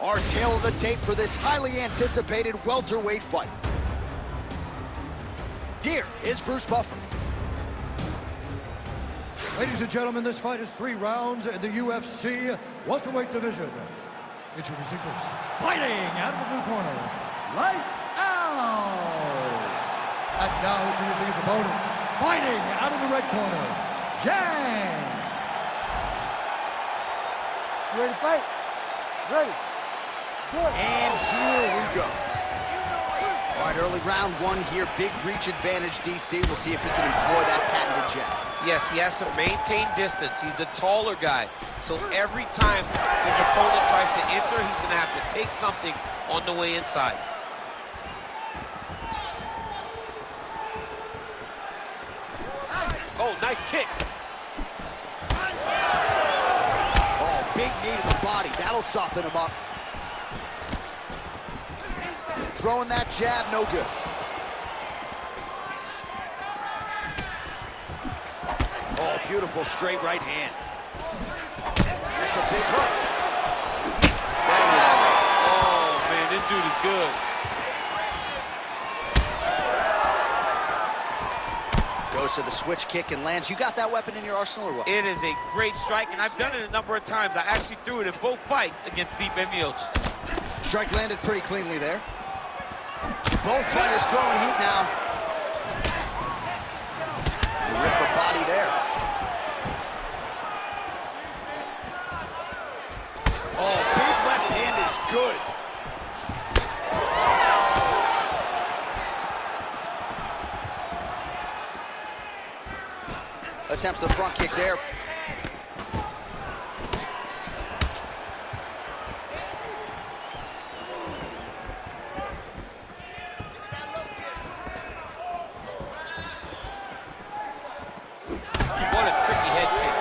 Our tail of the tape for this highly anticipated welterweight fight. Here is Bruce Buffer. Ladies and gentlemen, this fight is 3 rounds in the UFC welterweight division. Introducing first, fighting out of the blue corner, Lights Out! And now introducing his opponent, fighting out of the red corner, Yang! You ready to fight? Ready. Good. And here we go. All right, early round 1 here, big reach advantage, DC. We'll see if he can employ that patented jab. Yes, he has to maintain distance. He's the taller guy. So every time his opponent tries to enter, he's going to have to take something on the way inside. Oh, nice kick. Oh, big knee to the body. That'll soften him up. Throwing that jab, no good. Oh, beautiful straight right hand. That's a big hook. Oh, man, this dude is good. Goes to the switch kick and lands. You got that weapon in your arsenal or what? It is a great strike, and I've done it a number of times. I actually threw it in both fights against Stipe Miocic. Strike landed pretty cleanly there. Both fighters throwing heat now. Rip the body there. Oh, big left hand is good. Attempts the front kick there. What a tricky head kick.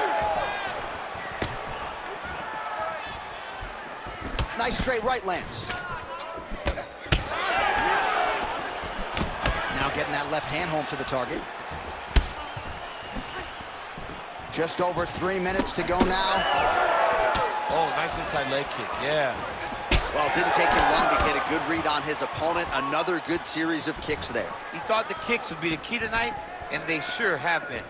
Nice straight right lands. Now getting that left hand home to the target. Just over 3 minutes to go now. Oh, nice inside leg kick, yeah. Well, it didn't take him long to get a good read on his opponent. Another good series of kicks there. He thought the kicks would be the key tonight, and they sure have been.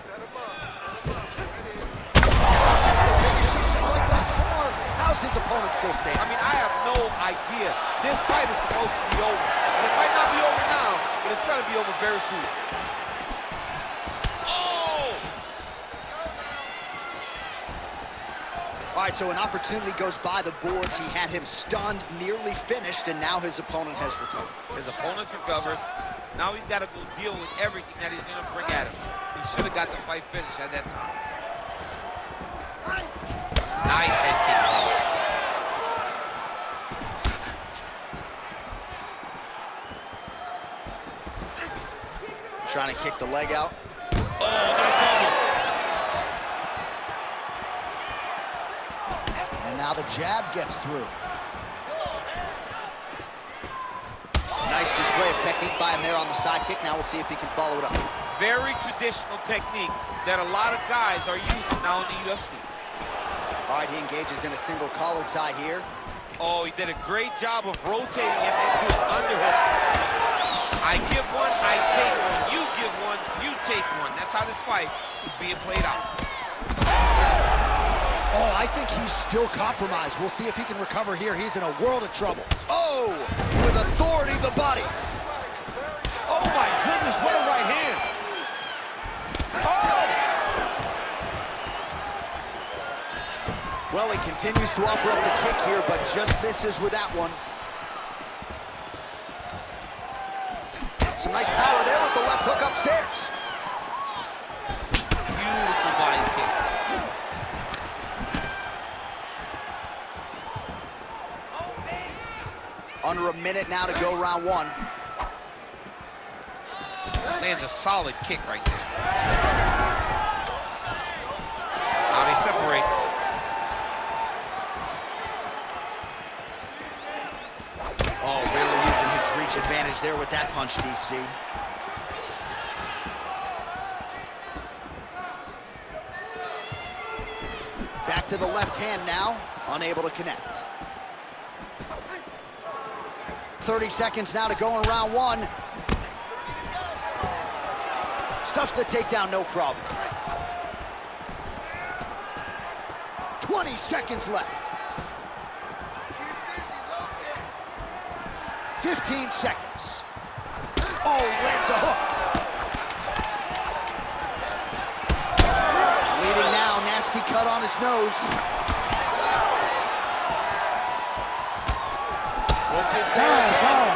How's his opponent still standing? I mean, I have no idea. This fight is supposed to be over. And it might not be over now, but it's got to be over very soon. Oh! All right, so an opportunity goes by the boards. He had him stunned, nearly finished, and now his opponent has recovered. His opponent's recovered. Now he's got to go deal with everything that he's going to bring at him. He should have got the fight finished at that time. Nice head kick. Trying to kick the leg out. Oh, nice elbow. And now the jab gets through. Nice display of technique by him there on the side kick. Now we'll see if he can follow it up. Very traditional technique that a lot of guys are using now in the UFC. All right, he engages in a single collar tie here. Oh, he did a great job of rotating him into his underhook. I give one, I take one. You give one, you take one. That's how this fight is being played out. Oh, I think he's still compromised. We'll see if he can recover here. He's in a world of trouble. Oh, with authority, the body. Oh, my goodness, what a right hand. Oh! Well, he continues to offer up the kick here, but just misses with that one. Some nice power there with the left hook upstairs. Beautiful body kick. Under a minute now to go, round 1. Lands a solid kick right there. Now they separate. Oh, really using his reach advantage there with that punch, DC. Back to the left hand now, unable to connect. 30 seconds now to go in round one. Stuffs the takedown, no problem. 20 seconds left. 15 seconds. Oh, he lands a hook. Bleeding now, nasty cut on his nose. Hook is there again.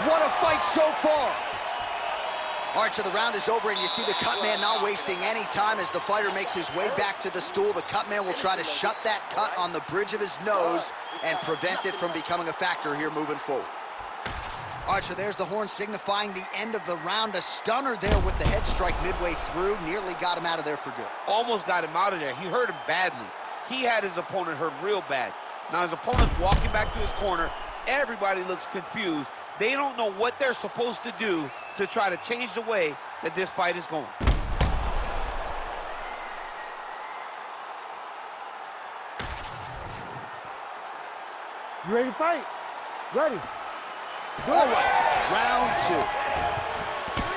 What a fight so far. All right, so the round is over, and you see the cut man not wasting any time as the fighter makes his way back to the stool. The cut man will try to shut that cut on the bridge of his nose and prevent it from becoming a factor here moving forward. All right, so there's the horn signifying the end of the round. A stunner there with the head strike midway through. Nearly got him out of there for good. Almost got him out of there. He hurt him badly. He had his opponent hurt real bad. Now his opponent's walking back to his corner. Everybody looks confused. They don't know what they're supposed to do to try to change the way that this fight is going. You ready to fight? Ready. All right, round two.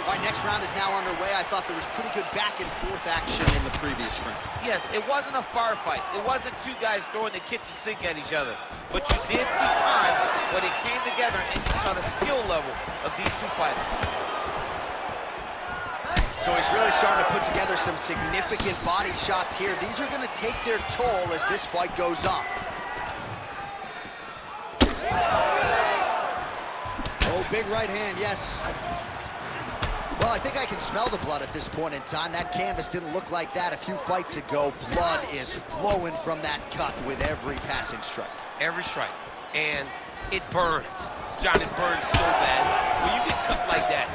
All right, next round is now underway. I thought there was pretty good back and forth action in the previous round. Yes, it wasn't a firefight. It wasn't two guys throwing the kitchen sink at each other. But you did see times when it came together and you saw the skill level of these two fighters. So he's really starting to put together some significant body shots here. These are going to take their toll as this fight goes on. Oh, big right hand, yes. Well, I think I can smell the blood at this point in time. That canvas didn't look like that a few fights ago. Blood is flowing from that cut with every passing strike. Every strike. And it burns. John, it burns so bad. When you get cut like that,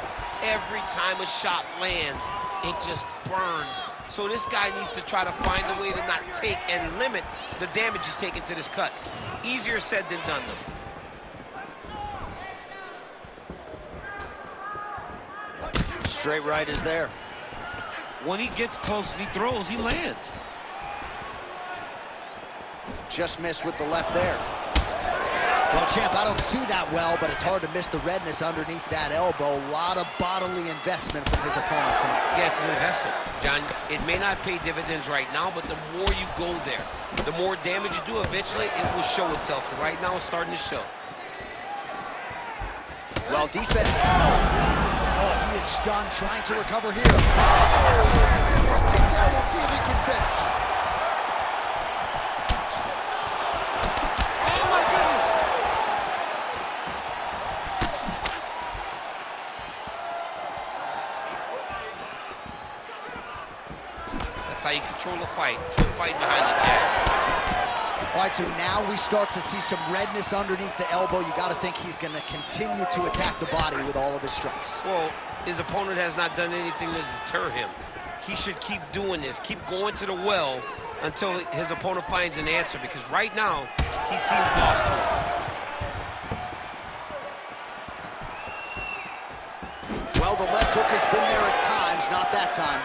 every time a shot lands, it just burns. So this guy needs to try to find a way to not take and limit the damage he's taken to this cut. Easier said than done, though. Straight right is there. When he gets close and he throws, he lands. Just missed with the left there. Well, champ, I don't see that well, but it's hard to miss the redness underneath that elbow. A lot of bodily investment from his opponent tonight. Yeah, it's an investment. John, it may not pay dividends right now, but the more you go there, the more damage you do, eventually it will show itself. And right now it's starting to show. Well, defense. Oh, he is stunned, trying to recover here. We'll see if he can finish. Oh, my goodness. That's how you control the fight. Keep fighting behind the jab. All right, so now we start to see some redness underneath the elbow. You got to think he's going to continue to attack the body with all of his strikes. Well, his opponent has not done anything to deter him. He should keep doing this, keep going to the well until his opponent finds an answer, because right now, he seems lost to him. Well, the left hook has been there at times, not that time.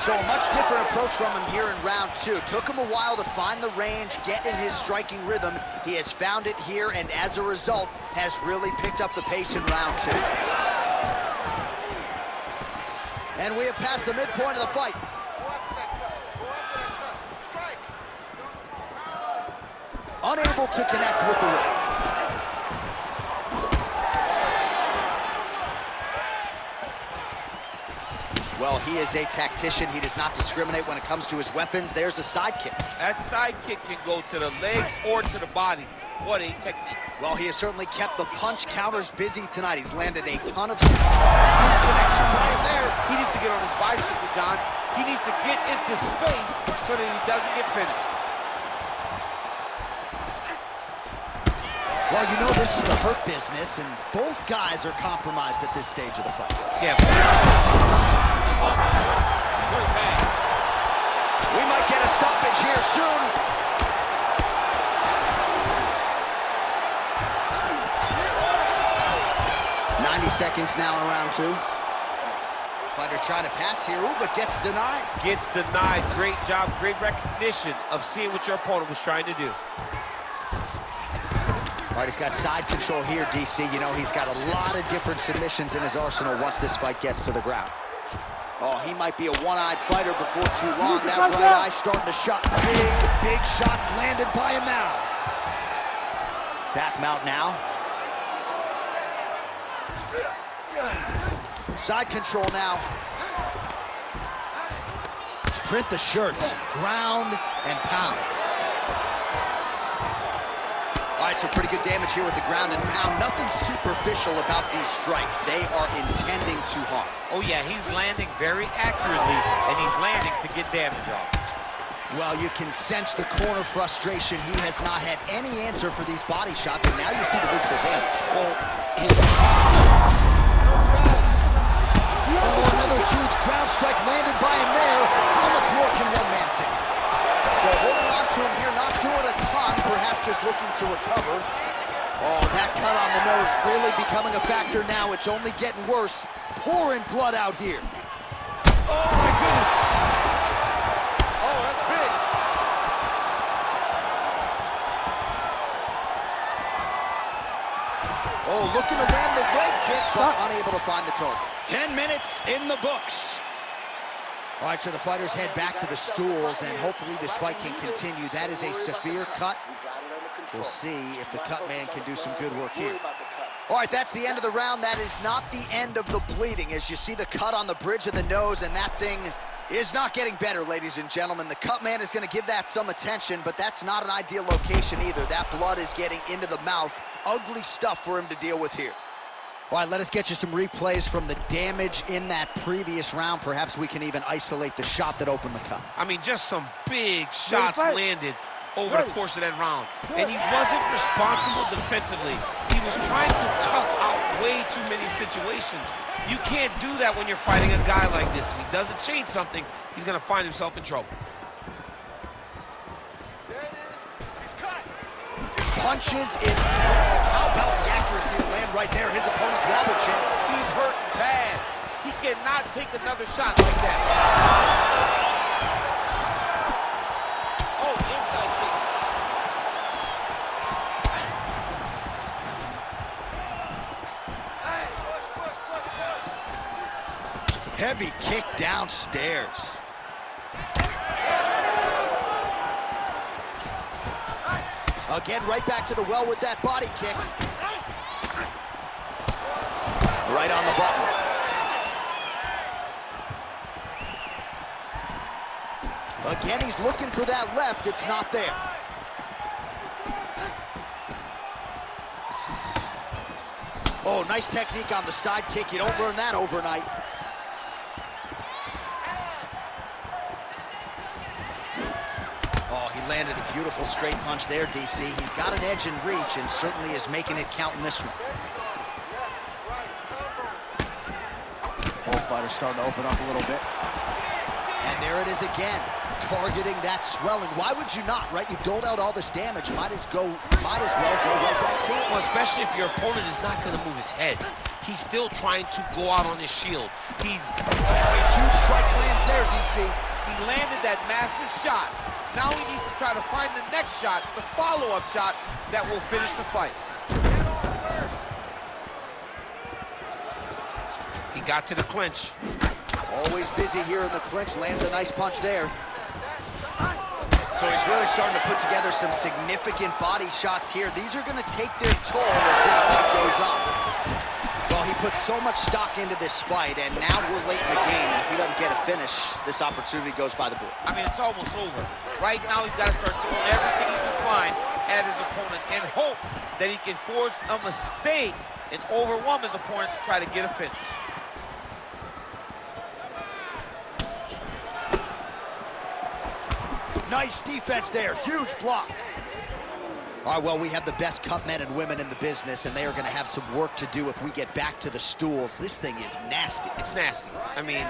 So a much different approach from him here in round two. Took him a while to find the range, get in his striking rhythm. He has found it here, and as a result, has really picked up the pace in round two. And we have passed the midpoint of the fight. Unable to connect with the right. Well, he is a tactician. He does not discriminate when it comes to his weapons. There's a side kick. That side kick can go to the legs or to the body. What a technique. Well, he has certainly kept the punch counters busy tonight. He's landed a ton of huge connection by him there. He needs to get on his bicycle, John. He needs to get into space so that he doesn't get finished. Well, you know this is the hurt business, and both guys are compromised at this stage of the fight. Yeah. We might get a stoppage here soon. Seconds now in round two. Fighter trying to pass here, but gets denied. Gets denied. Great job, great recognition of seeing what your opponent was trying to do. All right, he's got side control here, DC. You know, he's got a lot of different submissions in his arsenal once this fight gets to the ground. Oh, he might be a one-eyed fighter before too long. That right eye starting to shut. Big shots landed by him now. Back mount now. Side control now. Print the shirts. Ground and pound. All right, so pretty good damage here with the ground and pound. Nothing superficial about these strikes. They are intending to harm. Oh, yeah, he's landing very accurately, and he's landing to get damage off. Well, you can sense the corner frustration. He has not had any answer for these body shots, and now you see the visible damage. Well, Oh, another huge ground strike landed by him there. How much more can one man take? So holding on to him here, not doing a ton, perhaps just looking to recover. Oh, that cut on the nose really becoming a factor now. It's only getting worse. Pouring blood out here. oh, my goodness. Oh, that's big. Oh, looking to land the leg kick, but unable to find the target. 10 minutes in the books. All right, so the fighters head back to the stools, and hopefully this fight can continue. That is a severe cut. We'll see if the cut man can do some good work here. All right, that's the end of the round. That is not the end of the bleeding. As you see the cut on the bridge of the nose, and that thing is not getting better, ladies and gentlemen. The cut man is going to give that some attention, but that's not an ideal location either. That blood is getting into the mouth. Ugly stuff for him to deal with here. All right, let us get you some replays from the damage in that previous round. Perhaps we can even isolate the shot that opened the cut. I mean, just some big shots landed over the course of that round. And he wasn't responsible defensively. He was trying to tough out way too many situations. You can't do that when you're fighting a guy like this. If he doesn't change something, he's going to find himself in trouble. There it is. He's cut. Punches in. How about the accuracy to land right there? His opponent's wobble chin. He's hurt bad. He cannot take another shot like that. Oh, inside kick. Heavy kick downstairs. Again, right back to the well with that body kick. Right on the button. Again, he's looking for that left. It's not there. Oh, nice technique on the side kick. You don't learn that overnight. Oh, he landed a beautiful straight punch there, DC. He's got an edge in reach and certainly is making it count in this one. Both fighters starting to open up a little bit. And there it is again, targeting that swelling. Why would you not, right? You doled out all this damage. Might as well go right back to it. Well, especially if your opponent is not going to move his head. He's still trying to go out on his shield. He's... A huge strike lands there, DC. He landed that massive shot. Now he needs to try to find the next shot, the follow-up shot that will finish the fight. He got to the clinch. Always busy here in the clinch, lands a nice punch there. So he's really starting to put together some significant body shots here. These are going to take their toll as this fight goes on. Well, he put so much stock into this fight, and now we're late in the game. If he doesn't get a finish, this opportunity goes by the board. I mean, it's almost over. Right now, he's got to start throwing everything he can find at his opponent and hope that he can force a mistake and overwhelm his opponent to try to get a finish. Nice defense there, huge block. All right, well, we have the best cut men and women in the business, and they are going to have some work to do if we get back to the stools. This thing is nasty. It's nasty. I mean,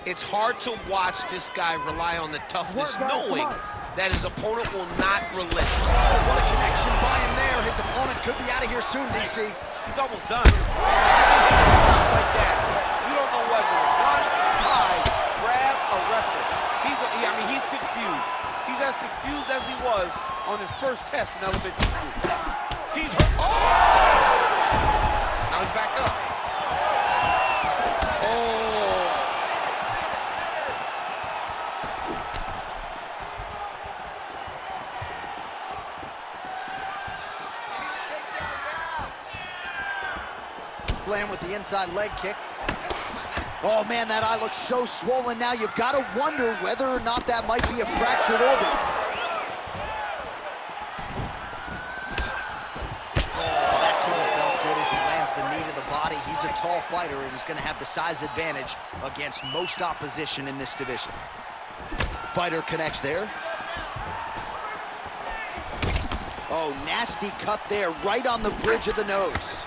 it's hard to watch this guy rely on the toughness, knowing that his opponent will not relent. Oh, what a connection by him there. His opponent could be out of here soon, DC. He's almost done. Like that, you don't know whether to run, hide, grab, or wrestle. He's confused. He's as confused as he was on his first test in elementary school. He's hurt. Oh! Now he's back up. Oh! Land with the inside leg kick. Oh man, that eye looks so swollen now. You've got to wonder whether or not that might be a fractured organ. Oh, that couldn't have felt good as he lands the knee to the body. He's a tall fighter and is going to have the size advantage against most opposition in this division. Fighter connects there. Oh, nasty cut there, right on the bridge of the nose.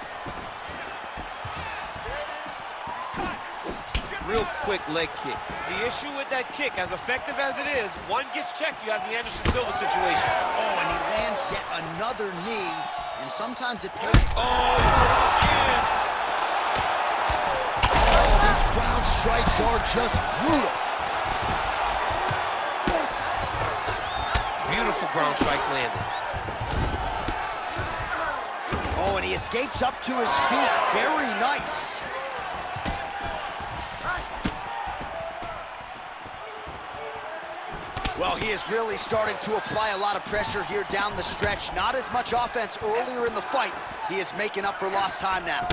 Real quick leg kick. The issue with that kick, as effective as it is, one gets checked, you have the Anderson Silva situation. Oh, and he lands yet another knee, and sometimes it pays. Oh, Oh, these ground strikes are just brutal. beautiful ground strikes landed. Oh, and he escapes up to his feet. Very nice. Well, he is really starting to apply a lot of pressure here down the stretch. Not as much offense earlier in the fight. He is making up for lost time now.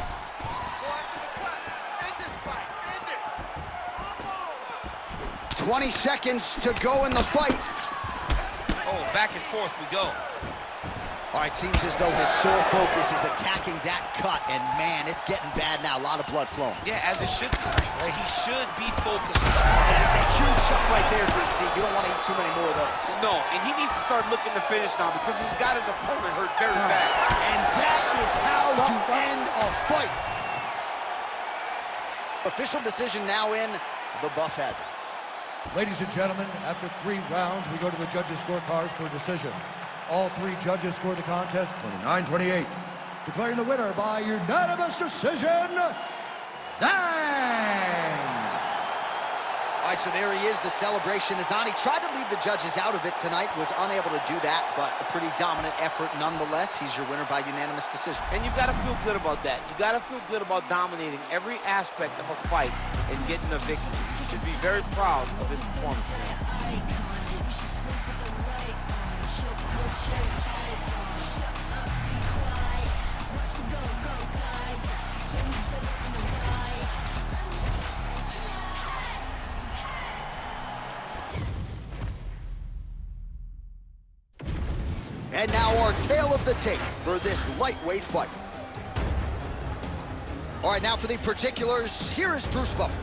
20 seconds to go in the fight. Oh, back and forth we go. All right, seems as though his sole focus is attacking that cut, and man, it's getting bad now. A lot of blood flowing. Yeah, as it should be. Right? He should be focused. That is a huge shot right there, DC. You don't want to eat too many more of those. No, and he needs to start looking to finish now because he's got his opponent hurt very bad. And that is how you end a fight. Official decision now in. The buff has it. Ladies and gentlemen, after 3 rounds, we go to the judges' scorecards for a decision. All 3 judges score the contest 29-28. Declaring the winner by unanimous decision, Zhang! All right, so there he is. The celebration is on. He tried to leave the judges out of it tonight, was unable to do that, but a pretty dominant effort nonetheless. He's your winner by unanimous decision. And you've got to feel good about that. You got to feel good about dominating every aspect of a fight and getting a victory. You should be very proud of his performance. And now our tale of the tape for this lightweight fight. All right, now for the particulars, here is Bruce Buffer.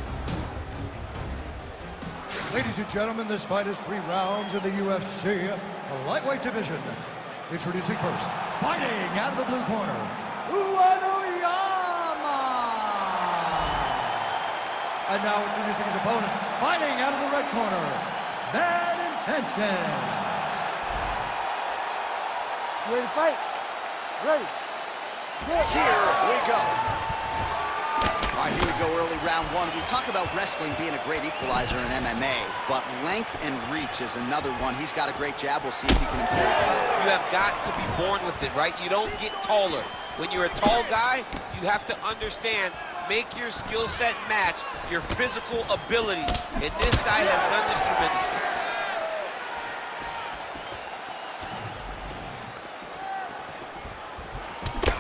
Ladies and gentlemen, this fight is 3 rounds in the UFC lightweight division. Introducing first, fighting out of the blue corner, Uwanuyama! And now introducing his opponent, fighting out of the red corner, Bad Intentions. Ready to fight? Ready. Here we go. All right, here we go, early round 1. We talk about wrestling being a great equalizer in MMA, but length and reach is another one. He's got a great jab. We'll see if he can employ it. You have got to be born with it, right? You don't get taller. When you're a tall guy, you have to understand, make your skill set match your physical abilities. And this guy has done this tremendously.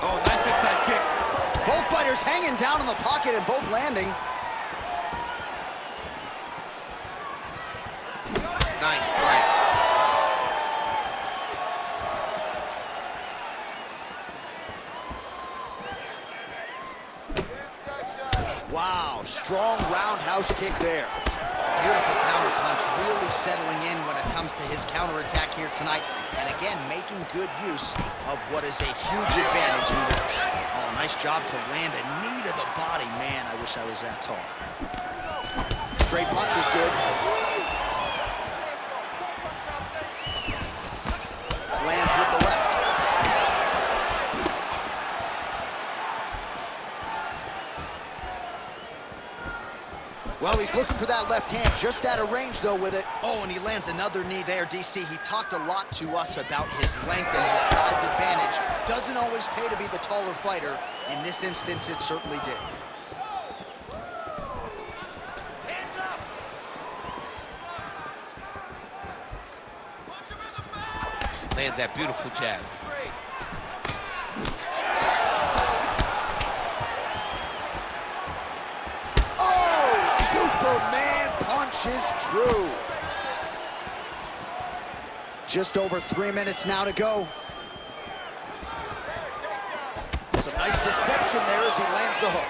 Oh, nice inside kick. Both fighters hanging down in the pocket and both landing. Nice strike. Wow, strong roundhouse kick there. Beautiful counter punch, really settling in when it comes to his counterattack here tonight. And again, making good use of what is a huge advantage in reach. Oh, nice job to land a knee to the body. Man, I wish I was that tall. Straight punch is good. Lands with the left. Well, he's looking for that left hand, just out of range, though, with it. Oh, and he lands another knee there, DC. He talked a lot to us about his length and his size advantage. Doesn't always pay to be the taller fighter. In this instance, it certainly did. Lands that beautiful jab. Oh, Superman punch is true. Just over 3 minutes now to go. Some nice deception there as he lands the hook.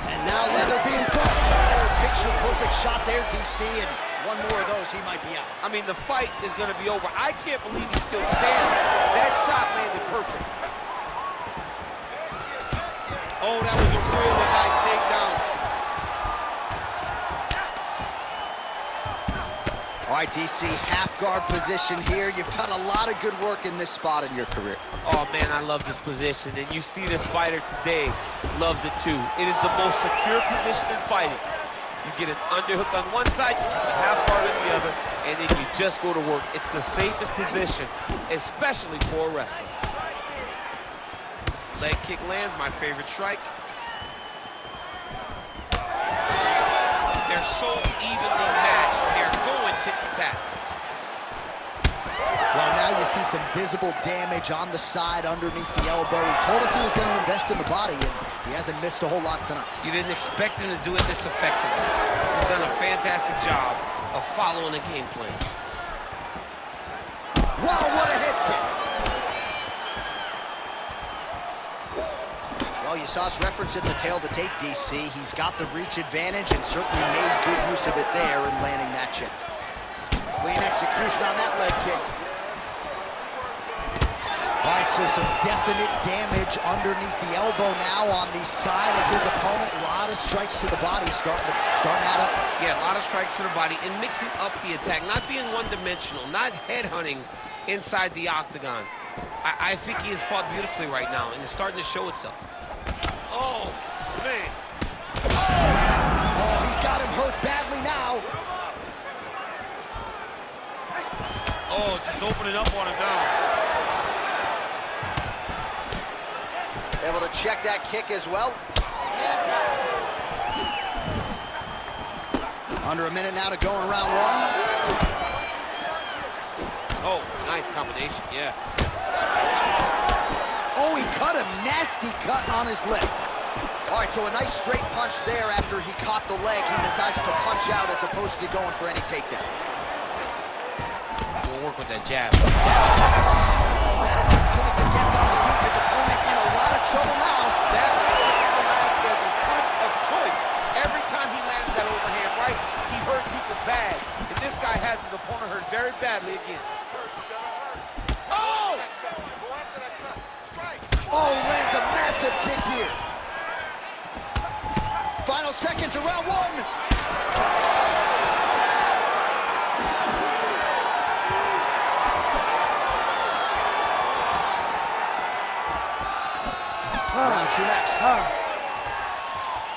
And now Leatherby in front. Oh, picture-perfect shot there, DC, and one more of those, he might be out. I mean, the fight is going to be over. I can't believe he's still standing. That shot landed perfect. Oh, that was a really nice takedown. All right, DC, half guard position here. You've done a lot of good work in this spot in your career. Oh, man, I love this position. And you see this fighter today loves it, too. It is the most secure position in fighting. You get an underhook on one side, you keep a half guard on the other, and then you just go to work. It's the safest position, especially for a wrestler. Leg kick lands, my favorite strike. They're so evenly matched. They're going tit-for-tat. Well, now you see some visible damage on the side underneath the elbow. He told us he was going to invest in the body, and he hasn't missed a whole lot tonight. You didn't expect him to do it this effectively. He's done a fantastic job of following the game plan. Wow, what a head kick. Well, you saw us reference in the tail of the tape, DC. He's got the reach advantage and certainly made good use of it there in landing that jab. Clean execution on that leg kick. All right, so some definite damage underneath the elbow now on the side of his opponent. A lot of strikes to the body starting to add up. Yeah, a lot of strikes to the body and mixing up the attack, not being one-dimensional, not headhunting inside the octagon. I think he has fought beautifully right now, and it's starting to show itself. Oh, man. Oh, he's got him hurt badly now. Oh, just opening up on him now. Able to check that kick as well. Under a minute now to go in round one. Oh, nice combination, yeah. Oh, he cut a nasty cut on his lip. All right, so a nice straight punch there after he caught the leg. He decides to punch out as opposed to going for any takedown. We'll work with that jab. Oh, that is as good as it gets on the feet. His opponent in a lot of trouble now. That was Cain Velasquez's punch of choice. Every time he landed that overhand right, he hurt people bad. And this guy has his opponent hurt very badly again. Oh! Oh, he lands a massive kick here. Final seconds of round one. Round two next.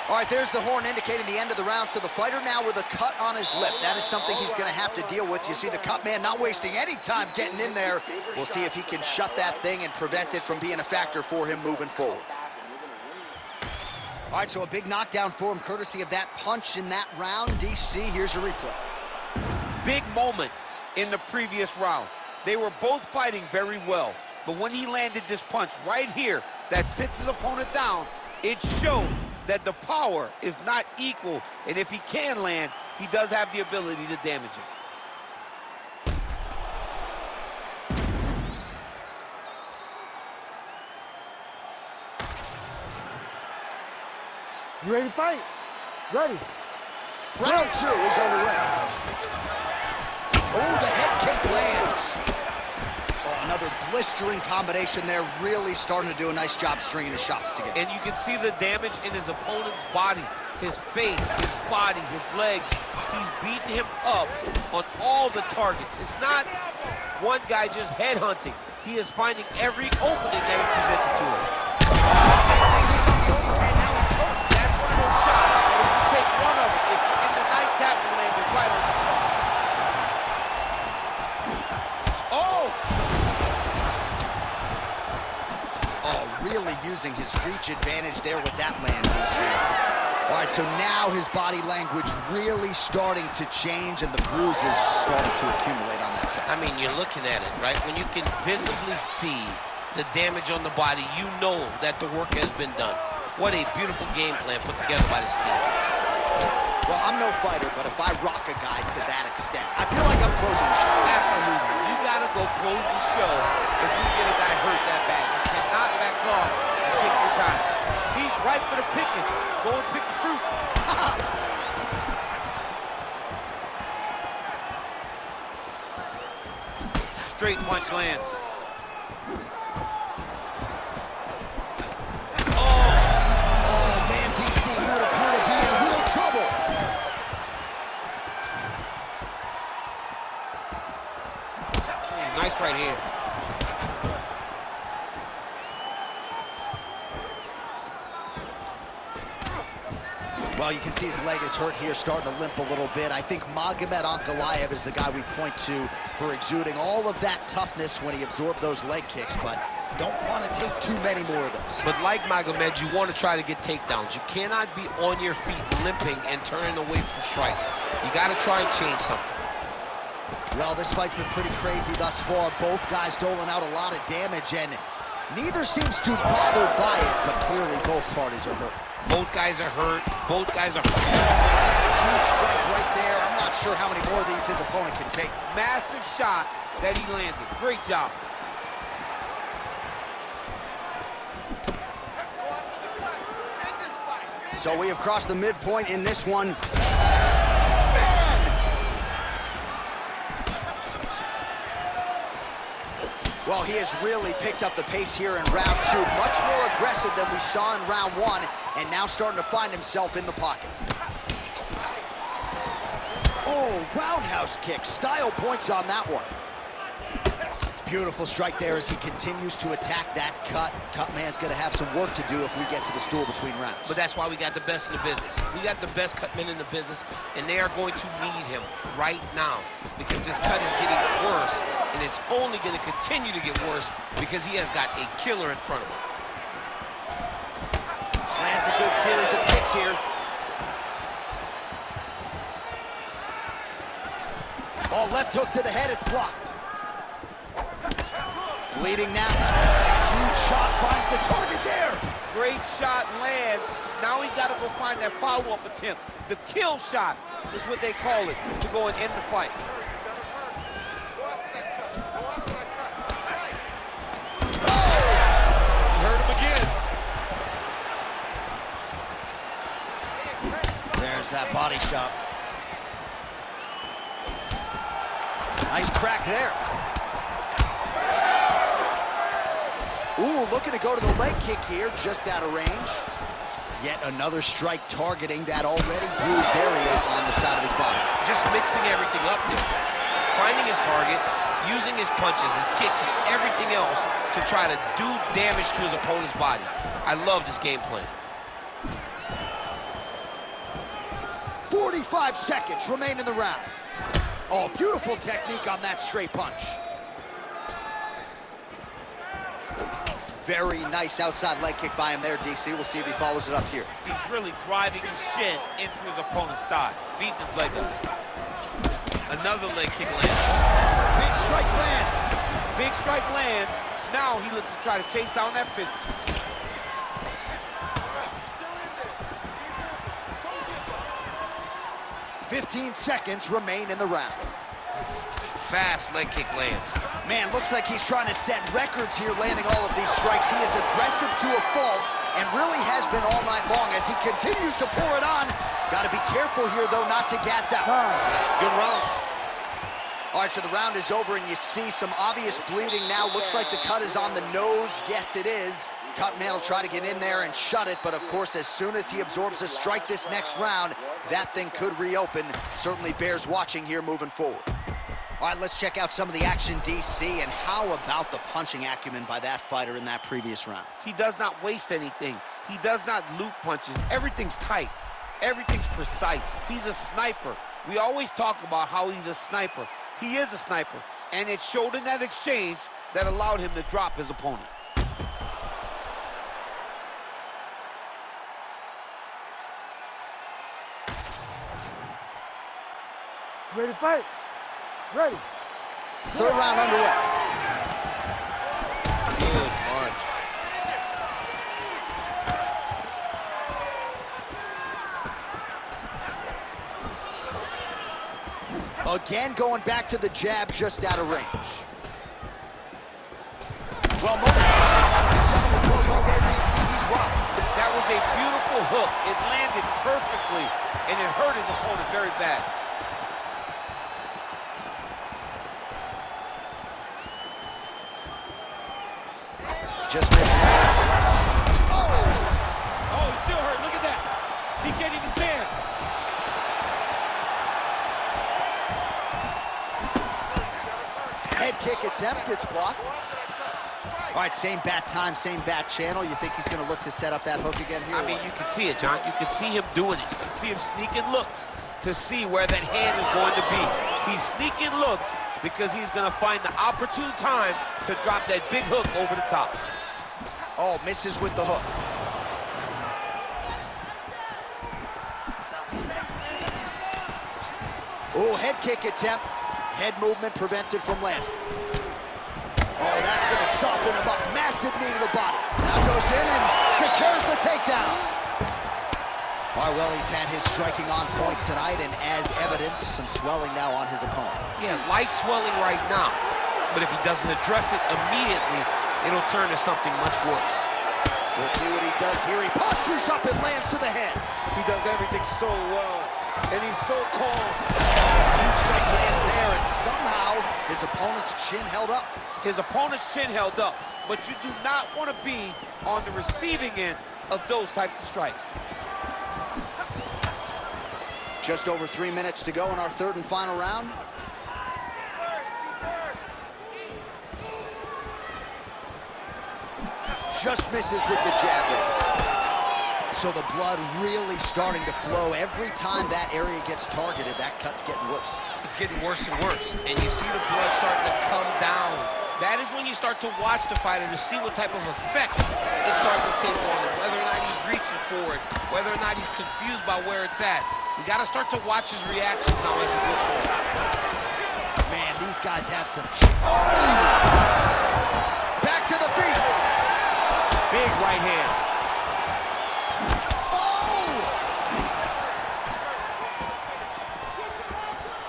All right, there's the horn indicating the end of the round. So the fighter now with a cut on his lip. That is something he's going to have to deal with. You see the cut man not wasting any time getting in there. We'll see if he can shut that thing and prevent it from being a factor for him moving forward. All right, so a big knockdown for him courtesy of that punch in that round. DC, here's a replay. Big moment in the previous round. They were both fighting very well. But when he landed this punch right here that sits his opponent down, it showed that the power is not equal. And if he can land, he does have the ability to damage it. You ready to fight? Ready. Round two is underway. Oh, the head kick lands. Oh, another blistering combination there, really starting to do a nice job stringing the shots together. And you can see the damage in his opponent's body, his face, his body, his legs. He's beating him up on all the targets. It's not one guy just headhunting. He is finding every opening that is presented to him. That's one of those shots. And if you take one of them, if you end the night, that will land it right on the spot. Oh! really using his reach advantage there with that land, DC. All right, so now his body language really starting to change, and the bruises starting to accumulate on that side. I mean, you're looking at it, right? When you can visibly see the damage on the body, you know that the work has been done. What a beautiful game plan put together by this team. Well, I'm no fighter, but if I rock a guy to that extent, I feel like I'm closing the show. Absolutely. You gotta go close the show if you get a guy hurt that bad. You cannot back off and take your time. He's right for the picking. Go and pick the fruit. Straight punch lands. Oh, man, DC, he would appear to be in real trouble. Nice right hand. Well, you can see his leg is hurt here, starting to limp a little bit. I think Magomed Ankalaev is the guy we point to for exuding all of that toughness when he absorbed those leg kicks, but don't want to take too many more of those. But like Magomed, you want to try to get takedowns. You cannot be on your feet limping and turning away from strikes. You got to try and change something. Well, this fight's been pretty crazy thus far. Both guys doling out a lot of damage, and neither seems too bothered by it, but clearly both parties are hurt. Both guys are hurt. Both guys are hurt. Huge strike right there. I'm not sure how many more of these his opponent can take. Massive shot that he landed. Great job. So we have crossed the midpoint in this one. Well, he has really picked up the pace here in round two. Much more aggressive than we saw in round one, and now starting to find himself in the pocket. Oh, roundhouse kick. Style points on that one. Beautiful strike there as he continues to attack that cut. Cutman's going to have some work to do if we get to the stool between rounds. But that's why we got the best in the business. We got the best cut men in the business, and they are going to need him right now because this cut is getting worse, and it's only going to continue to get worse because he has got a killer in front of him. Lands a good series of kicks here. Oh, left hook to the head, it's blocked. Bleeding now. Huge shot finds the target there. Great shot lands. Now he's got to go find that follow-up attempt. The kill shot is what they call it to go and end the fight. He hurt him again. There's that body shot. Nice crack there. Ooh, looking to go to the leg kick here, just out of range. Yet another strike targeting that already bruised area on the side of his body. Just mixing everything up there. Finding his target, using his punches, his kicks, and everything else to try to do damage to his opponent's body. I love this game plan. 45 seconds remain in the round. Oh, beautiful technique on that straight punch. Very nice outside leg kick by him there, DC. We'll see if he follows it up here. He's really driving his shin into his opponent's thigh, beating his leg up. Another leg kick lands. Big strike lands. Big strike lands. Now he looks to try to chase down that finish. $15 seconds remain in the round. Fast leg kick lands. Man, looks like he's trying to set records here, landing all of these strikes. He is aggressive to a fault and really has been all night long as he continues to pour it on. Got to be careful here, though, not to gas out. Good round. All right, so the round is over, and you see some obvious bleeding now. Looks like the cut is on the nose. Yes, it is. Cutman will try to get in there and shut it, but of course, as soon as he absorbs a strike this next round, that thing could reopen. Certainly bears watching here moving forward. All right, let's check out some of the action, DC, and how about the punching acumen by that fighter in that previous round? He does not waste anything. He does not loop punches. Everything's tight. Everything's precise. He's a sniper. We always talk about how he's a sniper. He is a sniper, and it showed in that exchange that allowed him to drop his opponent. Ready, fight. Ready. Third round underway. Good punch. Again, going back to the jab just out of range. Well, he's rocked. That was a beautiful hook. It landed perfectly, and it hurt his opponent very bad. Just missed. Oh, he's still hurt. Look at that. He can't even stand. Head kick attempt, it's blocked. All right, same bat time, same bat channel. You think he's going to look to set up that hook again here? I mean, you can see it, John. You can see him doing it. You can see him sneaking looks to see where that hand is going to be. He's sneaking looks because he's going to find the opportune time to drop that big hook over the top. Oh, misses with the hook. Oh, head kick attempt. Head movement prevents it from landing. Oh, that's going to soften him up. Massive knee to the body. Now goes in and secures the takedown. All right, well, he's had his striking on point tonight, and as evidence, some swelling now on his opponent. Yeah, light swelling right now. But if he doesn't address it immediately, it'll turn to something much worse. We'll see what he does here. He postures up and lands to the head. He does everything so well, and he's so calm. Huge strike lands there, and somehow his opponent's chin held up. His opponent's chin held up, but you do not want to be on the receiving end of those types of strikes. Just over 3 minutes to go in our third and final round. Just misses with the jab there. So the blood really starting to flow. Every time that area gets targeted, that cut's getting worse. It's getting worse and worse, and you see the blood starting to come down. That is when you start to watch the fighter to see what type of effect it's starting to take on him, whether or not he's reaching for it, whether or not he's confused by where it's at. You got to start to watch his reactions now as we go forward. Man, these guys have some... Back to the feet. Big right hand.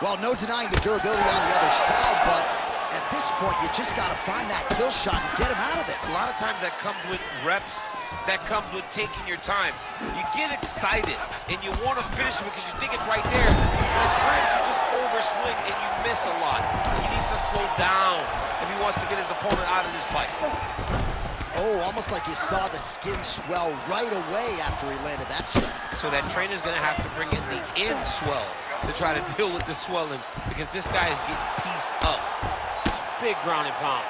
Well, no denying the durability on the other side, but at this point, you just got to find that kill shot and get him out of there. A lot of times that comes with reps, that comes with taking your time. You get excited, and you want to finish it because you think it's right there, but at times you just overswing and you miss a lot. He needs to slow down if he wants to get his opponent out of this fight. Oh, almost like you saw the skin swell right away after he landed that strike. So that trainer's going to have to bring in the end swell to try to deal with the swelling because this guy is getting pieced up. Big ground and pound.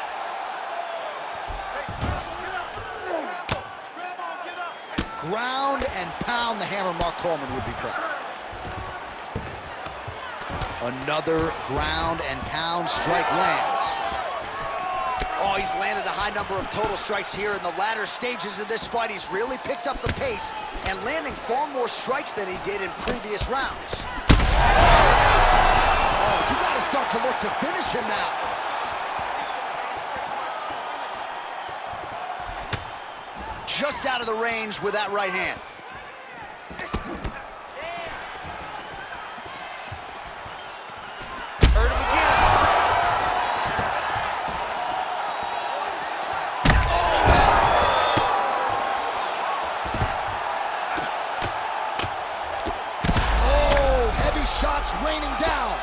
Ground and pound, the hammer Mark Coleman would be proud. Another ground and pound strike lands. Oh, he's landed a high number of total strikes here in the latter stages of this fight. He's really picked up the pace and landing far more strikes than he did in previous rounds. Oh, you got to start to look to finish him now. Just out of the range with that right hand. Hurt him again. Oh, heavy shots raining down.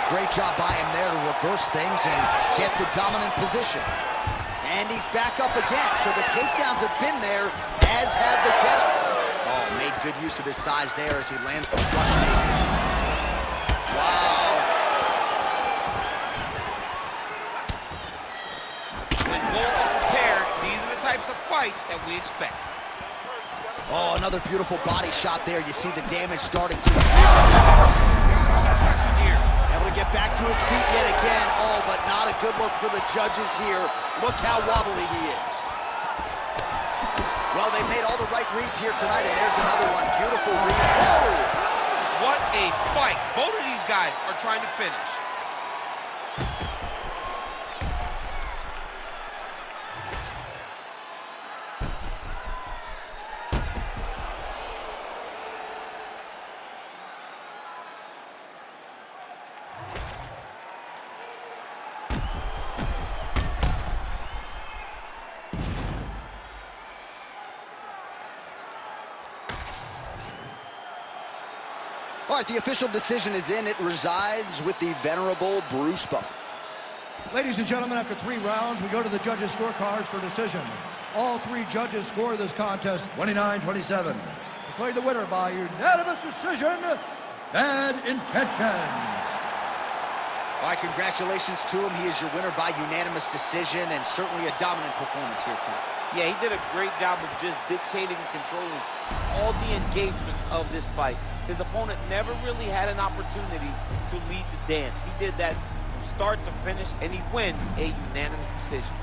Great job by him there to reverse things and get the dominant position. And he's back up again, so the takedowns have been there, as have the get-ups. Oh, made good use of his size there as he lands the flush knee. Wow. When both are prepared, these are the types of fights that we expect. Oh, another beautiful body shot there. You see the damage starting to... Able to get back to his feet yet again. Oh, but not a good look for the judges here. Look how wobbly he is. they've made all the right reads here tonight, and there's another one. Beautiful read. Whoa! What a fight. Both of these guys are trying to finish. All right, the official decision is in. It resides with the venerable Bruce Buffer. Ladies and gentlemen, after 3 rounds, we go to the judges' scorecards for decision. All 3 judges score this contest 29-27. Declared the winner by unanimous decision, Bad Intentions. All right, congratulations to him. He is your winner by unanimous decision, and certainly a dominant performance here tonight. Yeah, he did a great job of just dictating and controlling all the engagements of this fight. His opponent never really had an opportunity to lead the dance. He did that from start to finish, and he wins a unanimous decision.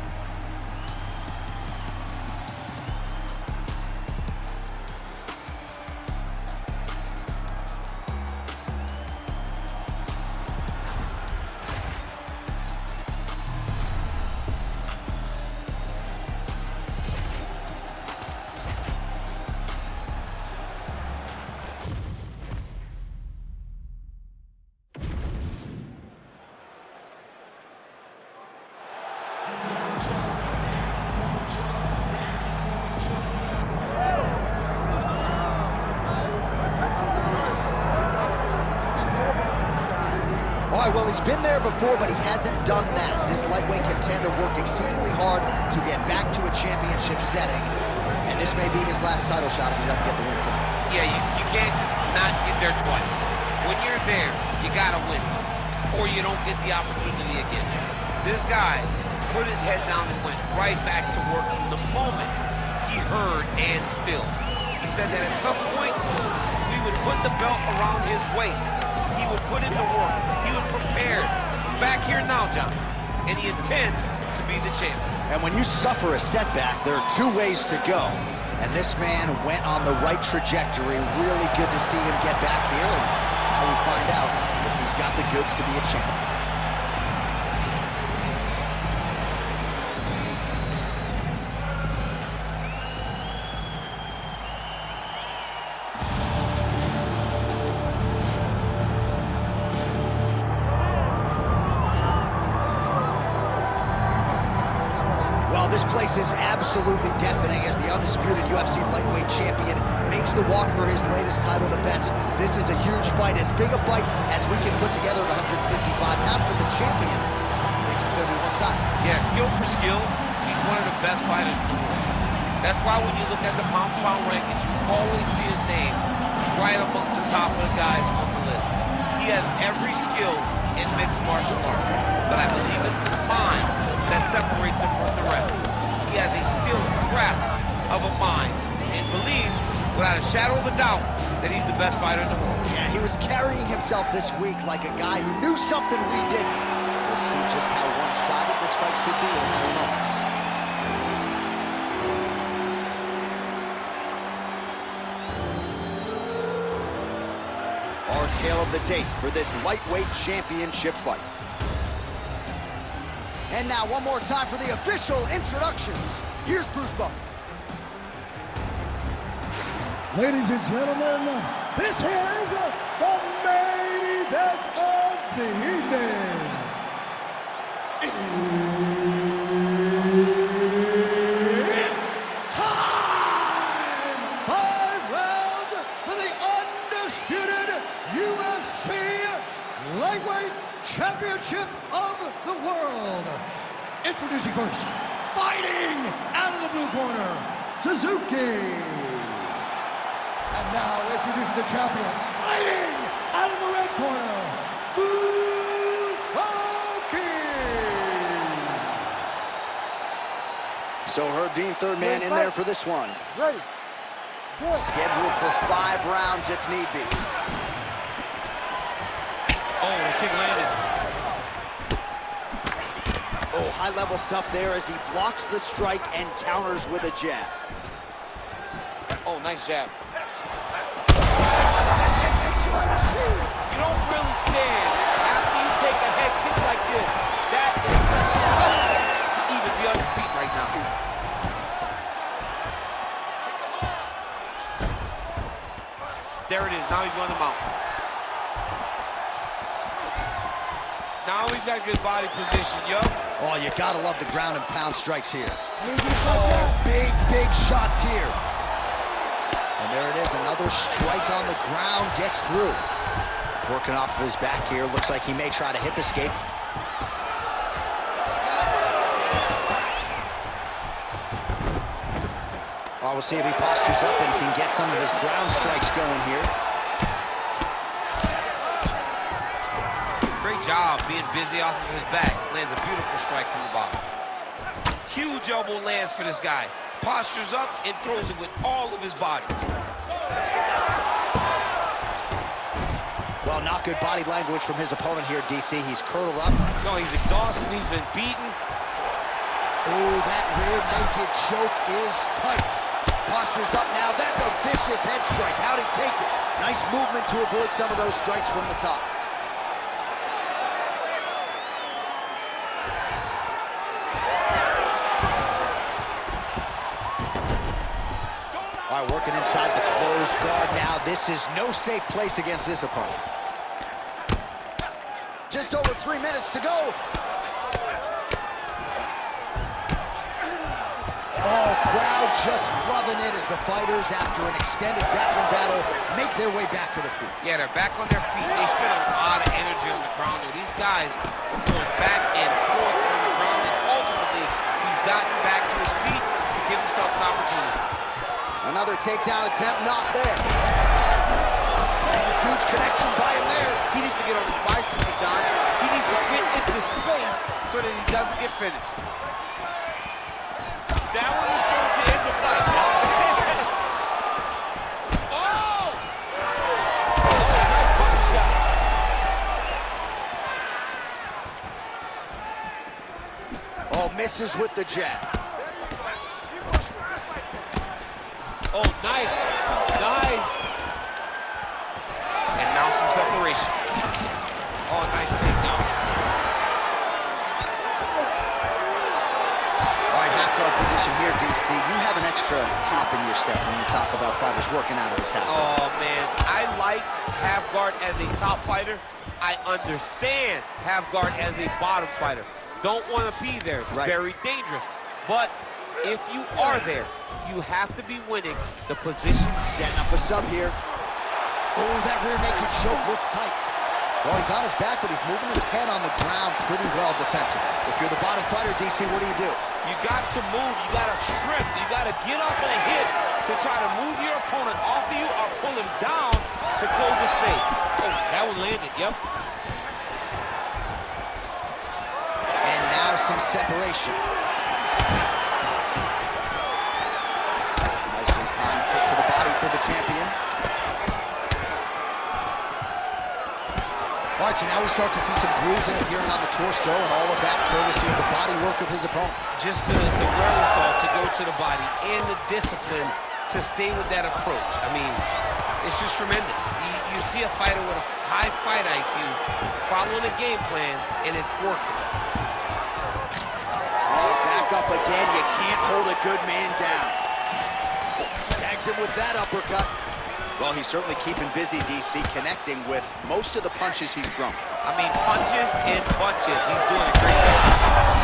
Well, he's been there before, but he hasn't done that. This lightweight contender worked exceedingly hard to get back to a championship setting, and this may be his last title shot if he doesn't get the win tonight. Yeah, you can't not get there twice. When you're there, you gotta win, or you don't get the opportunity again. This guy put his head down and went right back to work the moment he heard and still. He said that at some point, we would put the belt around his waist. He would put in the work. He would prepare. He's back here now, John, and he intends to be the champion. And when you suffer a setback, there are 2 ways to go. And this man went on the right trajectory. Really good to see him get back here, and now we find out if he's got the goods to be a champion. This place is absolutely deafening as the undisputed UFC lightweight champion makes the walk for his latest title defense. This is a huge fight, as big a fight as we can put together at 155 pounds, but the champion thinks it's going to be one-sided. Yeah, skill for skill, he's one of the best fighters in the world. That's why when you look at the pound-for-pound rankings, you always see his name right amongst the top of the guys on the list. He has every skill in mixed martial arts, but I believe it's his mind that separates him from the rest. He has a skill trap of a mind and believes, without a shadow of a doubt, that he's the best fighter in the world. Yeah, he was carrying himself this week like a guy who knew something we didn't. We'll see just how one-sided this fight could be in a matter of moments. Our tale of the tape for this lightweight championship fight. And now, one more time for the official introductions. Here's Bruce Buffer. Ladies and gentlemen, this is the main event of the evening. It's time! 5 rounds for the undisputed UFC Lightweight Championship of the World. Introducing first, fighting out of the blue corner, Suzuki. And now introducing the champion, fighting out of the red corner, Suzuki. So Herb Dean, third man in there for this one. Ready. Good. Scheduled for 5 rounds if need be. Oh, the kick landed. Oh, high-level stuff there as he blocks the strike and counters with a jab. Oh, nice jab. You don't really stand after you take a head kick like this. That is such a to even be on his feet right now. There it is. Now he's going to mount. Now he's got good body position, yo. Oh, you gotta love the ground and pound strikes here. Oh, big shots here. And there it is, another strike on the ground, gets through. Working off of his back here, looks like he may try to hip escape. Oh, we'll see if he postures up and can get some of his ground strikes going here. Great job being busy off of his back. Lands a beautiful strike from the bottom. Huge elbow lands for this guy. Postures up and throws it with all of his body. Well, not good body language from his opponent here, DC. He's curled up. No, he's exhausted. He's been beaten. Oh, that rear naked choke is tight. Postures up now. That's a vicious head strike. How'd he take it? Nice movement to avoid some of those strikes from the top. All right, working inside the closed guard now. This is no safe place against this opponent. Just over 3 minutes to go. Oh, crowd just loving it as the fighters, after an extended grappling battle, make their way back to the feet. Yeah, they're back on their feet. They spend a lot of energy on the ground. These guys are going back and forth on the ground, and ultimately, he's gotten back to his feet to give himself an opportunity. Another takedown attempt, not there. Huge connection by him there. He needs to get on his bicycle, John. He needs to get into space so that he doesn't get finished. That one is going to end the fight. Oh! Oh, nice body shot. Oh, misses with the jab. Oh, nice. Nice. And now some separation. Oh, nice takedown. All right, half guard position here, DC. You have an extra hop in your step when you talk about fighters working out of this half guard. Oh, man. I like half guard as a top fighter. I understand half guard as a bottom fighter. Don't want to be there. It's very dangerous. But if you are there, you have to be winning the position. Setting up a sub here. Oh, that rear naked choke looks tight. Well, he's on his back, but he's moving his head on the ground pretty well defensively. If you're the bottom fighter, DC, what do? You got to move. You got to shrimp. You got to get up in a hit to try to move your opponent off of you or pull him down to close the space. Oh, that one landed. Yep. And now some separation. Nicely timed kick to the body for the champion. All right, so now we start to see some bruising appearing on the torso, and all of that courtesy of the body work of his opponent. Just the wherewithal to go to the body and the discipline to stay with that approach. I mean, it's just tremendous. You see a fighter with a high fight IQ following a game plan, and it's working. Oh, back up again. You can't hold a good man down. Tags him with that uppercut. Well, he's certainly keeping busy, DC, connecting with most of the punches he's thrown. I mean, punches and bunches. He's doing a great job.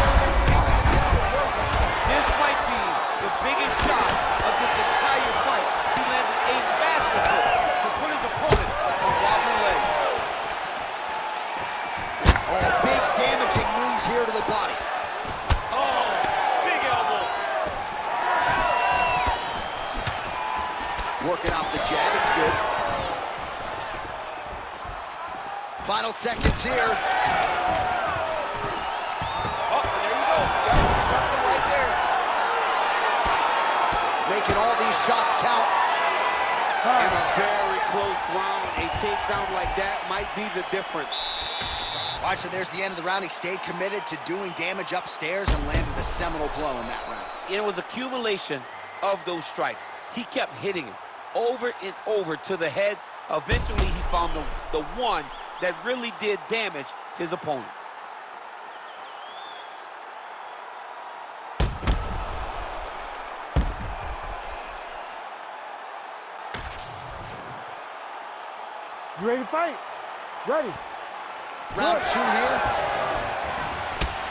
This might be the biggest shot of this entire fight. He landed a massive hook to put his opponent on wobbly legs. Oh, big damaging knees here to the body. Oh, big elbow. Working off the jab, it's good. Final seconds here. Oh, there you go. Just swept him right there. Making all these shots count. In a very close round, a takedown like that might be the difference. All right, so there's the end of the round. He stayed committed to doing damage upstairs and landed a seminal blow in that round. It was accumulation of those strikes. He kept hitting him over and over to the head. Eventually, he found the one that really did damage his opponent. You ready to fight? Ready. Round 2 here.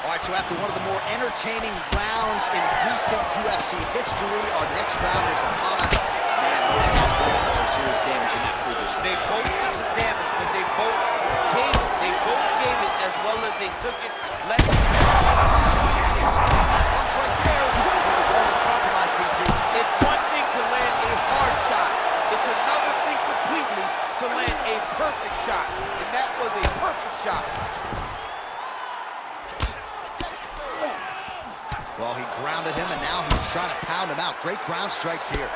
All right, so after one of the more entertaining rounds in recent UFC history, our next round is upon us. Man, those guys both took some serious damage in that previous round. They both took some damage, but they both gave it as well as they took it. Punch right there. His opponent's compromised, DC. It's one thing to land a hard shot. It's another thing completely to land a perfect shot. And that was a perfect shot. Well, he grounded him, and now he's trying to pound him out. Great ground strikes here.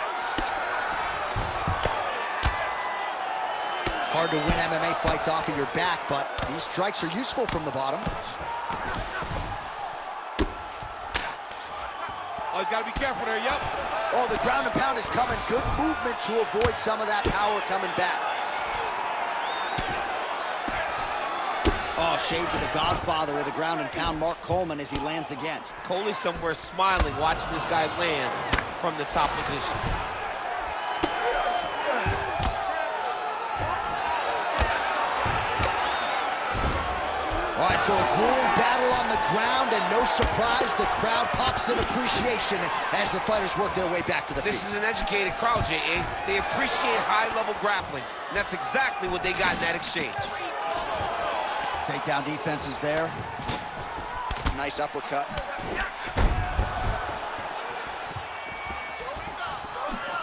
Hard to win MMA fights off of your back, but these strikes are useful from the bottom. Oh, he's got to be careful there, yep. Oh, the ground and pound is coming. Good movement to avoid some of that power coming back. Oh, shades of the godfather of the ground and pound, Mark Coleman, as he lands again. Coley's somewhere smiling, watching this guy land from the top position. All right, so a grueling battle on the ground, and no surprise, the crowd pops in appreciation as the fighters work their way back to the feet. This is an educated crowd, J.A. They appreciate high-level grappling, and that's exactly what they got in that exchange. Takedown defense is there. Nice uppercut.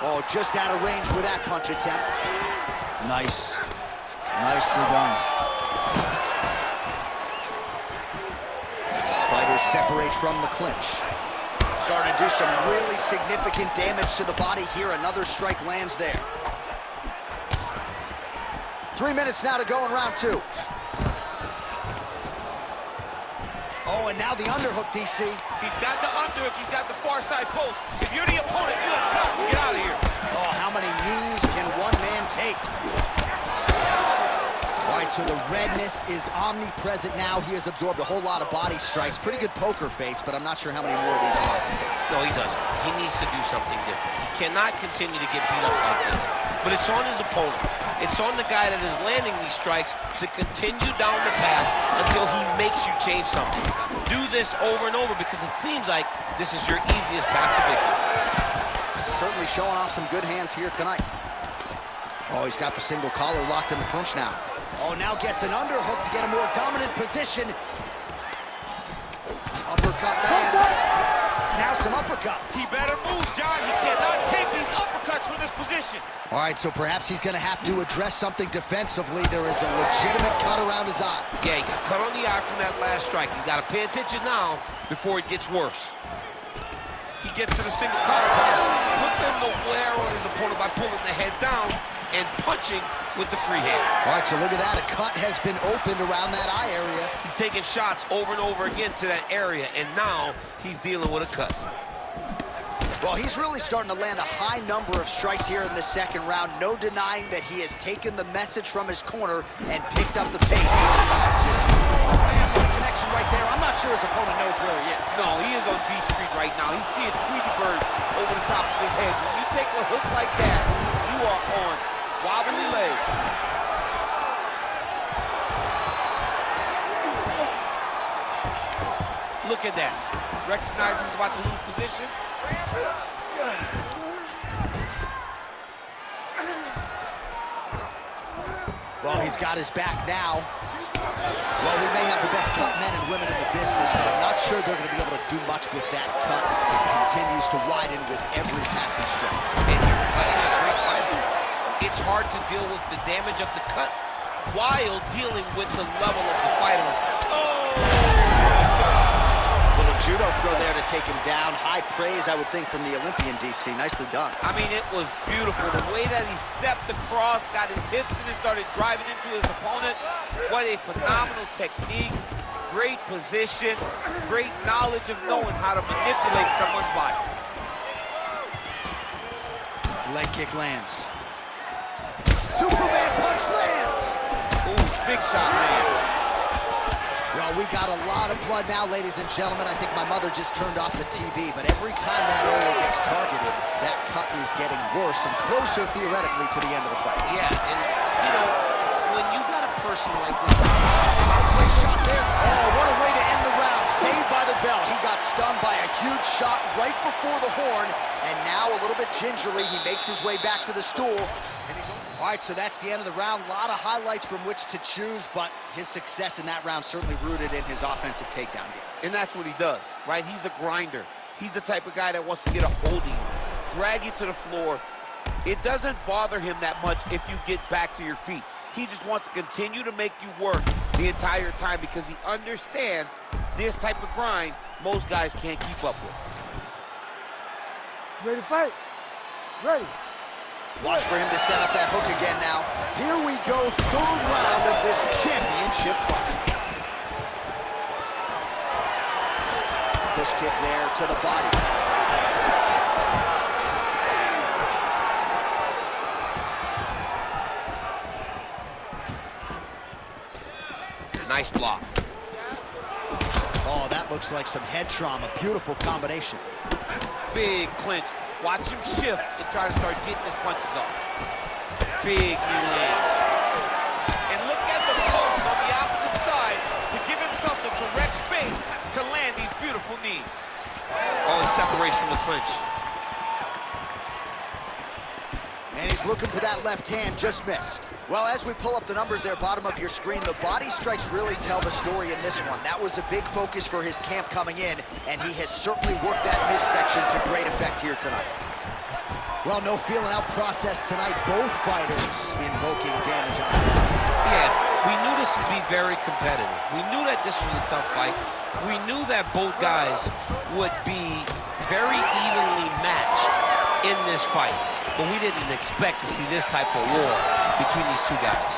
Oh, just out of range with that punch attempt. Nice. Nicely done. Fighters separate from the clinch. Starting to do some really significant damage to the body here. Another strike lands there. 3 minutes now to go in round 2. Oh, and now the underhook, DC. He's got the underhook, he's got the far side post. If you're the opponent, you have got to get out of here. Oh, how many knees can one man take? All right, so the redness is omnipresent now. He has absorbed a whole lot of body strikes. Pretty good poker face, but I'm not sure how many more of these he wants to take. No, he doesn't. He needs to do something different. He cannot continue to get beat up like this. But it's on his opponent. It's on the guy that is landing these strikes to continue down the path until he makes you change something. Do this over and over because it seems like this is your easiest path to victory. Certainly showing off some good hands here tonight. Oh, he's got the single collar locked in the clinch now. Oh, now gets an underhook to get a more dominant position. Uppercut lands. Now some uppercuts. He better move, John. He cannot take these uppercuts from this position. All right, so perhaps he's going to have to address something defensively. There is a legitimate cut around his eye. Yeah, he got cut on the eye from that last strike. He's got to pay attention now before it gets worse. He gets to the single collar tie. Look for him to wear on his opponent by pulling the head down and punching with the free hand. All right, so look at that. A cut has been opened around that eye area. He's taking shots over and over again to that area, and now he's dealing with a cut. Well, he's really starting to land a high number of strikes here in the second round. No denying that he has taken the message from his corner and picked up the pace. What a connection right there. I'm not sure his opponent knows where he is. No, he is on Beach Street right now. He's seeing Tweety Bird over the top of his head. When you take a hook like that, you are on wobbly legs. Look at that. Recognizing he's about to lose position. Well, he's got his back now. Well, we may have the best cut men and women in the business, but I'm not sure they're going to be able to do much with that cut. It continues to widen with every passing strike. And you're fighting a great fighter. It's hard to deal with the damage of the cut while dealing with the level of the fighter. Oh, my God. Little judo throw there to take him down. High praise, I would think, from the Olympian, DC. Nicely done. I mean, it was beautiful. The way that he stepped across, got his hips in and started driving into his opponent. What a phenomenal technique. Great position. Great knowledge of knowing how to manipulate someone's body. Leg kick lands. Superman punch lands. Ooh, big shot, man. Well, we got a lot of blood now, ladies and gentlemen. I think my mother just turned off the TV, but every time that area gets targeted, that cut is getting worse and closer, theoretically, to the end of the fight. Yeah, and, you know, when you got a person like this... Play shot there. Oh, what a way to end the round. Saved by the bell. He got stunned by a huge shot right before the horn, and now, a little bit gingerly, he makes his way back to the stool. And he's... All right, so that's the end of the round. A lot of highlights from which to choose, but his success in that round certainly rooted in his offensive takedown game. And that's what he does, right? He's a grinder. He's the type of guy that wants to get a hold of you, drag you to the floor. It doesn't bother him that much if you get back to your feet. He just wants to continue to make you work the entire time because he understands this type of grind most guys can't keep up with. Ready to fight? Ready. Watch for him to set up that hook again now. Here we go, third round of this championship fight. Push kick there to the body. Nice block. Oh, that looks like some head trauma. Beautiful combination. Big clinch. Watch him shift and try to start getting his punches off. Big knee lands. And look at the motion on the opposite side to give himself the correct space to land these beautiful knees. Oh, he separates from the clinch. And he's looking for that left hand, just missed. Well, as we pull up the numbers there, bottom of your screen, the body strikes really tell the story in this one. That was a big focus for his camp coming in, and he has certainly worked that midsection to great effect here tonight. Well, no feeling out process tonight. Both fighters invoking damage on the bodies. Yes, we knew this would be very competitive. We knew that this was a tough fight. We knew that both guys would be very evenly matched in this fight. But we didn't expect to see this type of war between these two guys.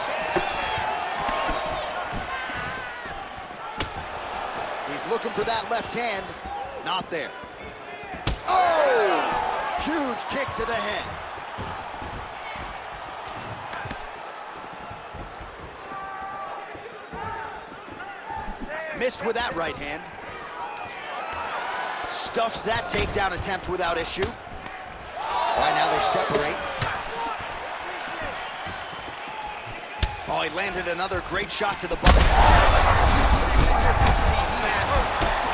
He's looking for that left hand. Not there. Oh! Huge kick to the head. Missed with that right hand. Stuffs that takedown attempt without issue. Right now they separate. Oh, he landed another great shot to the butt.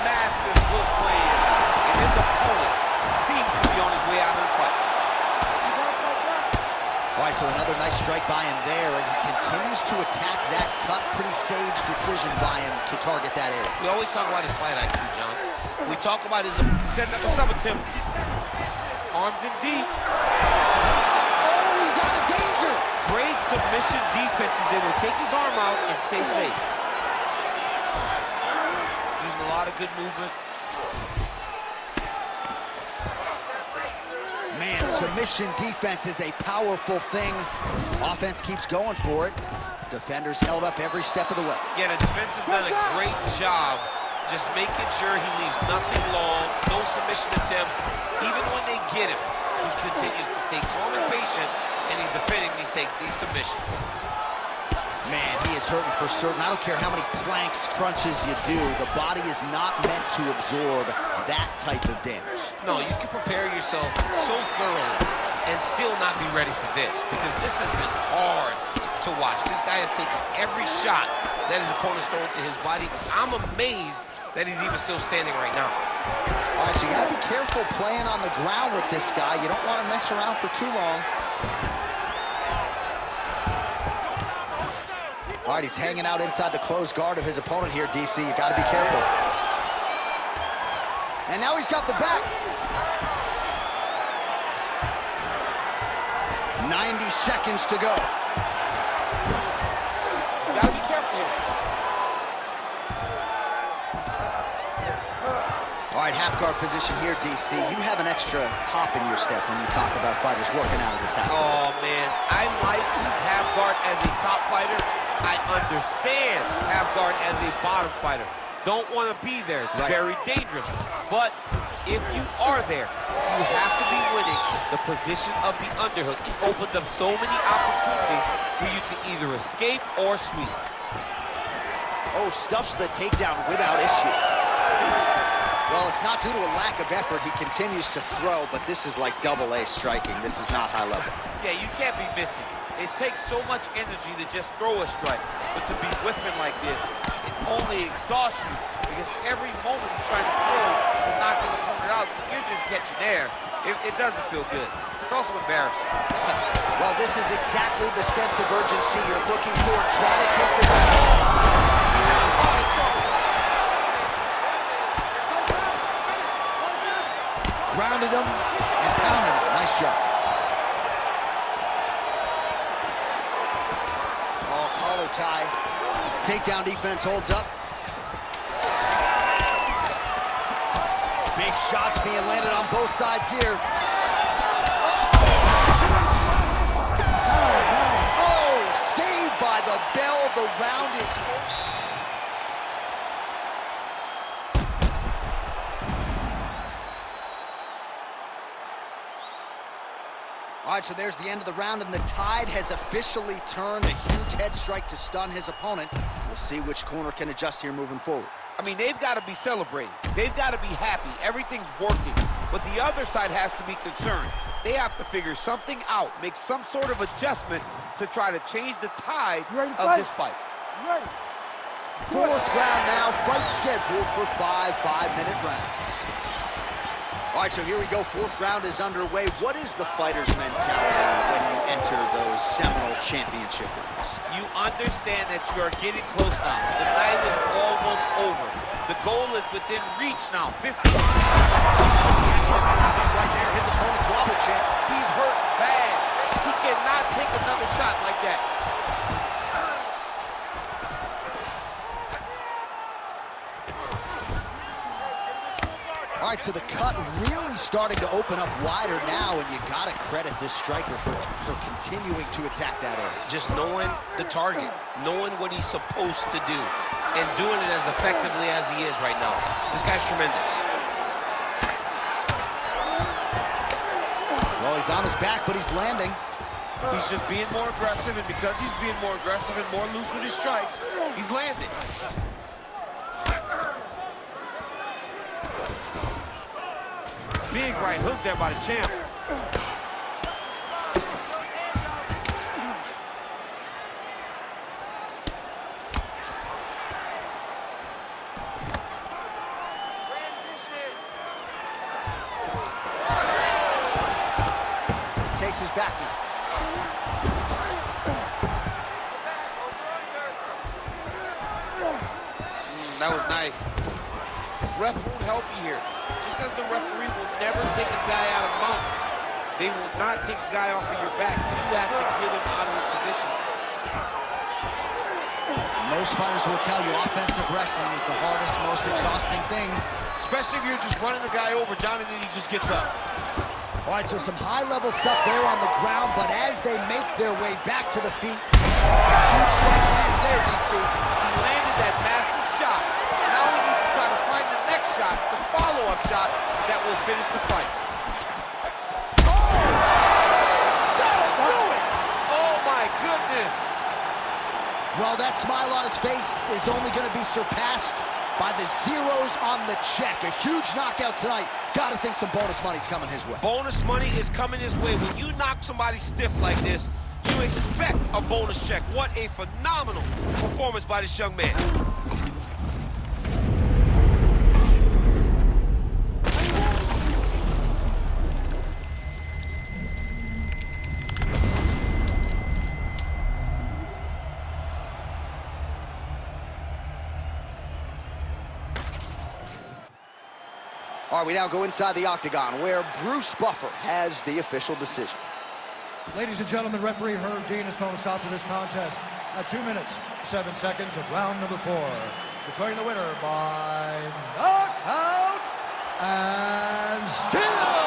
Massive good play, and his opponent seems to be on his way out of the fight. All right, so another nice strike by him there, and he continues to attack that cut. Pretty sage decision by him to target that area. We always talk about his fight IQ, John. We talk about his setting up a sub-attempt. Arms in deep. Oh, he's out of danger. Great submission defense. He's able to take his arm out and stay safe. Using a lot of good movement. Man, submission defense is a powerful thing. Offense keeps going for it. Defenders held up every step of the way. Yeah, the defense has done a great job just making sure he leaves nothing long, no submission attempts. Even when they get him, he continues to stay calm and patient, and he's defending these submissions. Man, he is hurting for certain. I don't care how many planks, crunches you do. The body is not meant to absorb that type of damage. No, you can prepare yourself so thoroughly and still not be ready for this, because this has been hard to watch. This guy has taken every shot that his opponent's throwing to his body. I'm amazed that he's even still standing right now. All right, so you gotta be careful playing on the ground with this guy. You don't want to mess around for too long. All right, he's hanging out inside the closed guard of his opponent here, DC. You gotta be careful. And now he's got the back. 90 seconds to go. You gotta be careful here. All right, half guard position here, DC. You have an extra hop in your step when you talk about fighters working out of this half guard. Oh, man. I like half guard as a top fighter. I understand half guard as a bottom fighter. Don't want to be there. It's very dangerous. But if you are there, you have to be winning the position of the underhook. It opens up so many opportunities for you to either escape or sweep. Oh, stuffs the takedown without issue. Well, it's not due to a lack of effort. He continues to throw, but this is like double-A striking. This is not high level. Yeah, you can't be missing. It takes so much energy to just throw a strike, but to be whipping like this, it only exhausts you because every moment he's trying to throw to knock an opponent out, you're just catching air. It doesn't feel good. It's also embarrassing. Well, this is exactly the sense of urgency you're looking for. Trying to take the... He's in a lot of trouble. Grounded him and pounded him. Nice job. Oh, collar tie. Takedown defense holds up. Big shots being landed on both sides here. Oh, saved by the bell. The round is over. All right, so there's the end of the round, and the tide has officially turned. A huge head strike to stun his opponent. We'll see which corner can adjust here moving forward. I mean, they've got to be celebrating. They've got to be happy. Everything's working. But the other side has to be concerned. They have to figure something out, make some sort of adjustment to try to change the tide of this fight. Fourth round now, fight scheduled for 5 5-minute rounds. All right, so here we go. Fourth round is underway. What is the fighter's mentality when you enter those seminal championship rings? You understand that you are getting close now. The night is almost over. The goal is within reach now. 50. Right there, his opponent's wobble champ. He's hurt bad. He cannot take another shot like that. All right, so the cut really starting to open up wider now, and you got to credit this striker for continuing to attack that area. Just knowing the target, knowing what he's supposed to do, and doing it as effectively as he is right now. This guy's tremendous. Well, he's on his back, but he's landing. He's just being more aggressive, and because he's being more aggressive and more loose with his strikes, he's landing. Big right hook there by the champ. Takes his back now. That was nice. Ref won't help you here. Just as the referee will never take a guy out of mount, they will not take a guy off of your back. You have to get him out of his position. Most fighters will tell you offensive wrestling is the hardest, most exhausting thing. Especially if you're just running the guy over, John, and then he just gets up. All right, so some high-level stuff there on the ground, but as they make their way back to the feet, huge strike lands there, DC. He landed that massive shot. Now he needs to try to find the next shot, the follow-up shot that will finish the fight. That'll do it! Oh, my goodness. Well, that smile on his face is only going to be surpassed by the zeros on the check. A huge knockout tonight. Got to think some bonus money's coming his way. Bonus money is coming his way. When you knock somebody stiff like this, you expect a bonus check. What a phenomenal performance by this young man. All right, we now go inside the octagon where Bruce Buffer has the official decision. Ladies and gentlemen, referee Herb Dean has called a stop to this contest at 2 minutes, 7 seconds of round number 4. Declaring the winner by knockout and still